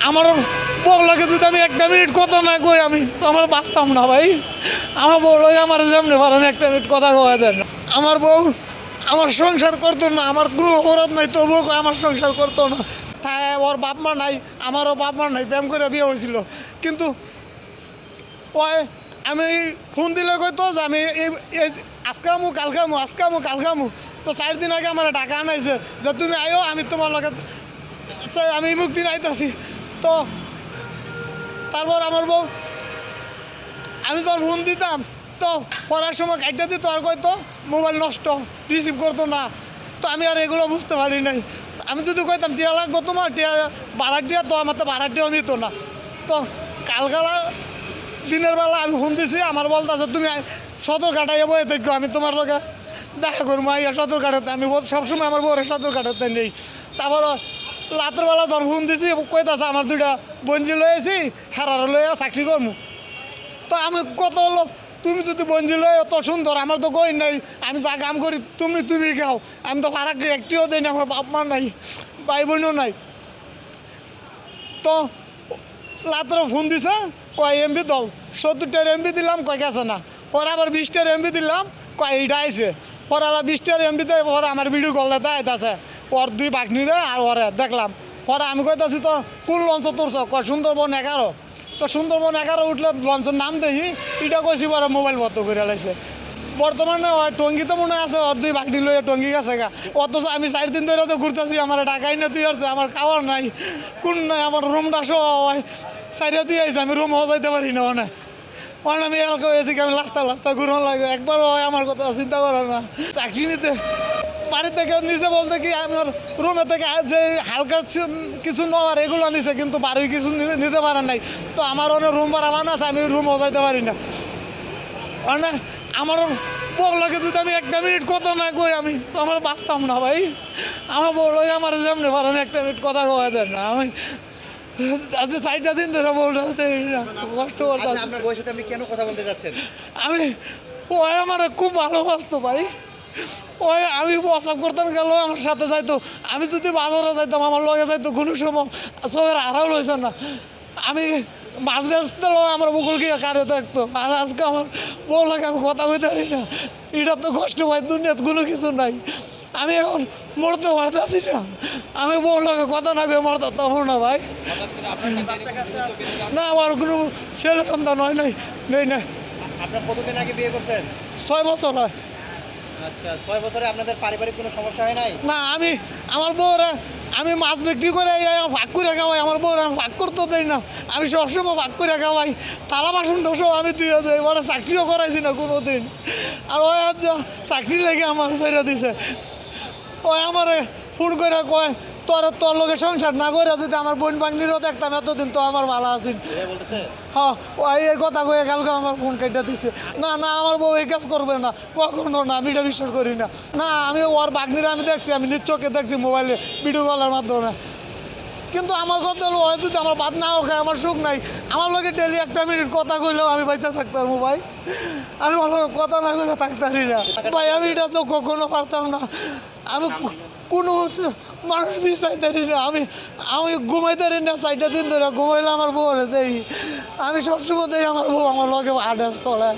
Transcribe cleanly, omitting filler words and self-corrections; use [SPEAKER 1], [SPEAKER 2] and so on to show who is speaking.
[SPEAKER 1] আমার বউ লাগে যদি আমি একটা মিনিট কথা না কই আমি আমার বাঁচতাম না ভাই। আমার বউ লাগে আমার সামনে পারেন একটা মিনিট কথা কওয়া দেন। আমার বউ আমার সংসার করতো না, আমার কোনো অপরাধ নাই, তবুও আমার সংসার করতো না। তাই ওর বাপ মা নাই, আমারও বাপ মা নাই, প্রেম করে বিয়ে হয়েছিল। কিন্তু ওই আমি ফোন দিলে কইতো যে আমি আজকে আমু কালকে আমু, আজকে আমু কালকে আমু। তো 4 দিন আগে আমার টাকা আনাইছে যে তুমি আয়ো, আমি তোমার লগে আমি মুখ দিন আইতাছি। তো তারপর আমার বউ আমি যখন ফোন দিতাম তো পড়ার সময় কাইটা দিত, আর কইতো মোবাইল নষ্ট, রিসিভ করতো না। তো আমি আর এগুলো বুঝতে পারি নাই। আমি যদি কইতাম টিয়া লাগবো তোমার, টিয়া ভাড়া টিয়া, তো আমার তো ভাড়া টিয়াও নিত না। তো কালকালা দিনের বেলা আমি ফোন দিছি, আমার বলতেছে তুমি সদরঘাটায় বয়ে দেখো, আমি তোমার লগে দেখা করবো আইয়া সদরঘাটাতে। আমি সবসময় আমার বউরে সদরঘাটাতে নেই। তারপর রাতের বেলা যখন ফোন দিছি কইতাছে আমার 2টা বঞ্জি লয়েছি, হেরার লইয়া চাকরি করবো। তো আমি কত হলো, তুমি যদি বঞ্জি লয় অত সুন্দর, আমার তো কই নাই, আমি যা কাম করি তুমি খাও, আমি তো ফারাক একটিও দিই না, আমার বাপ মা নাই, ভাই বোনও নাই। তো রাত্রে ফোন দিছে, কয় এমবি দাও, 70টার এমবি দিলাম, কয় গেছে না। পরে আবার 20টার এমবি দিলাম, কয় এইটা আইছে। পরে আবার 20টার এমবি দেয়, পরে আমার ভিডিও কল দেয় আইতাছে ওর 2 বাগনিরে আর ওরে দেখলাম। পরে আমি কইতাছি তো কোন লঞ্চ তুলছ, কয় সুন্দরবন 11। তো সুন্দরবন 11 উঠলে লঞ্চের নাম দেখি, এটা কইছি পরে মোবাইল বন্ধ করে লাইছে। বর্তমানে ওই টঙ্গিতে মনে আছে ওর 2 বাগনি লইয়া টঙ্গি গেছে গা। অথচ আমি 4 দিন ধরে তো ঘুরতেছি, আমার টাকাই না তুই আসছে, আমার খাওয়ার নাই, কোন নাই, আমার রুমটা সহ সাইডে তুই আইছে, আমি রুমও যাইতে পারি না। অনেক আমি এলাকা হয়েছি কি আমি লাস্তা ঘুরন লাগে, একবার হয় আমার কথা চিন্তা করে না। চাকরি নিতে বাড়ি থেকে নিচে বলতে কি আমার রুমে থেকে যে হালকা কিছু নেওয়ার এগুলো নিছে, কিন্তু বাড়ি কিছু নিতে পারেন নাই। তো আমার অনেক রুম ভাড়া মান আছে, আমি রুমও যাইতে পারি না। মানে আমার বউ লাগে যদি আমি একটা মিনিট কথা না কই আমি আমার বাঁচতাম না ভাই। আমার বউ লাগে আমার সামনে পারেন একটা মিনিট কথা কওয়া দেন না। আমি আজকে 4টা দিন ধরে বউটা কষ্ট করতাম।
[SPEAKER 2] আপনার বউয়ের সাথে আপনি কেন কথা বলতে যাচ্ছেন?
[SPEAKER 1] আমি ওই আমার খুব ভালোবাসতো ভাই। ওই আমি প্রস্রাব করতাম গেল আমার সাথে যাইতো, আমি যদি বাজারে যাইতাম আমার লগে যাইতো, কোনো সময় চোখের আড়াও লইছে না। আমি মাছ বেচতে আমার বকুল গিয়ে কারে দেখতো। আর আজকে আমার বউ লাগে আমি কথা কইতে পারি না। এটা তো কষ্ট ভাই, দুনিয়াতে কোনো কিছু নাই। আমি এখন মরতে পারতেছি না, আমি বউ লাগে কথা না কয়ে মরতে তখন না ভাই। না আমার কোনো ছেলে সন্তান হয় নাই, নেই না।
[SPEAKER 2] আপনার কতদিন আগে বিয়ে করছেন?
[SPEAKER 1] 6 বছর হয়।
[SPEAKER 2] আচ্ছা, 6 বছরে আপনাদের পারিবারিক কোনো সমস্যা হয় নাই?
[SPEAKER 1] না আমি আমার বউরা আমি মাছ বিক্রি করে ভাগ করে খাওয়াই, আমার বউরা ভাগ করতে দেই না, আমি সবসময় ভাগ করে খাওয়াই। থালা বাসন সব আমি ধুয়ে দিই, ওরা চাকরিও করাইছি না কোনো দিন। আর ওই চাকরি লেগে আমার ছেড়ে দিছে। ওই আমার ফোন করে কয় তোর লোকে সংসার না করে যদি আমার বোন বাংলিরও দেখতাম এতদিন তো আমার ভালো আছেন। হ্যাঁ ওই এই কথা কয়ে কালকে আমার ফোন কেটে দিছে। না না আমার বউ এই কাজ করবে না কখনো না, আমি এটা বিশ্বাস করি না। না আমি ওর বাগনিরা আমি দেখছি, আমি নিজ চোখে দেখছি মোবাইলে ভিডিও কলের মাধ্যমে। কিন্তু আমার কথা হলো হয় যদি আমার ভাত নাও খায় আমার সুখ নাই। আমার লোকে ডেলি একটা মিনিট কথা কইলেও আমি বাচ্চা থাকতে পারবো ভাই। আমি আমার লোক কথা না কইলে থাকতে পারি না ভাই। আমি এটা তো কখনো পারতাম না। আমি কোনো মানুষ বিচাইতে পারি না, আমি ঘুমাইতে পারি না। 4টা দিন ধরে ঘুমাইলে আমার বউ দেই, আমি সবসময় দেই আমার বউ আমার লগে আড্ডা চলে।